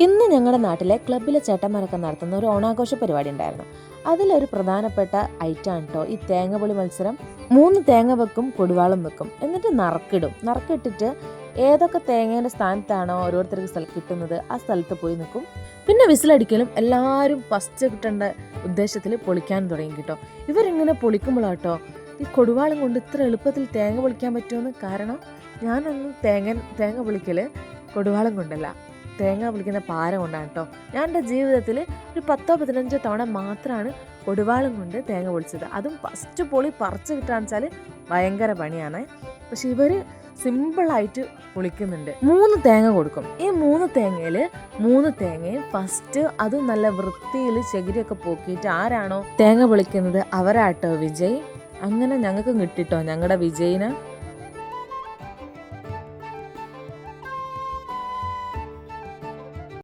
ഇന്ന് ഞങ്ങളുടെ നാട്ടിലെ ക്ലബ്ബിലെ ചേട്ടന്മാരൊക്കെ നടത്തുന്ന ഒരു ഓണാഘോഷ പരിപാടി ഉണ്ടായിരുന്നു. അതിലൊരു പ്രധാനപ്പെട്ട ഐറ്റമാണ് കേട്ടോ ഈ തേങ്ങപ്പൊളി മത്സരം. 3 തേങ്ങ വെക്കും, കൊടുവാളും വെക്കും, എന്നിട്ട് നറുക്കിടും. നറുക്കിട്ടിട്ട് ഏതൊക്കെ തേങ്ങേൻ്റെ സ്ഥാനത്താണോ ഓരോരുത്തർക്ക് കിട്ടുന്നത് ആ സ്ഥലത്ത് പോയി നിൽക്കും. പിന്നെ വിസിലടിക്കലും എല്ലാവരും ഫസ്റ്റ് കിട്ടേണ്ട ഉദ്ദേശത്തിൽ പൊളിക്കാൻ തുടങ്ങി കേട്ടോ. ഇവരിങ്ങനെ പൊളിക്കുമ്പോഴാട്ടോ ഈ കൊടുവാളും കൊണ്ട് ഇത്ര എളുപ്പത്തിൽ തേങ്ങ പൊളിക്കാൻ പറ്റുമെന്ന്. കാരണം ഞാനൊന്നും തേങ്ങ പൊളിക്കൽ കൊടുവാളും കൊണ്ടല്ല, തേങ്ങ പൊളിക്കുന്ന പാര കൊണ്ടാണ് കേട്ടോ. ഞാൻ എൻ്റെ ജീവിതത്തിൽ ഒരു 10-15 തവണ മാത്രമാണ് കൊടുവാളും കൊണ്ട് തേങ്ങ പൊളിച്ചത്. അതും ഫസ്റ്റ് പൊളി പറിച്ച് കിട്ടുകയെന്ന് വെച്ചാൽ ഭയങ്കര പണിയാണ്. പക്ഷെ ഇവർ സിമ്പിളായിട്ട് പൊളിക്കുന്നുണ്ട്. 3 തേങ്ങ കൊടുക്കും. ഈ 3 തേങ്ങയിൽ 3 തേങ്ങയും ഫസ്റ്റ് അതും നല്ല വൃത്തിയിൽ ചകിരിയൊക്കെ പോക്കിയിട്ട് ആരാണോ തേങ്ങ പൊളിക്കുന്നത് അവരാട്ടോ വിജയ്. അങ്ങനെ ഞങ്ങൾക്ക് കിട്ടിട്ടോ ഞങ്ങളുടെ വിജയിനെ.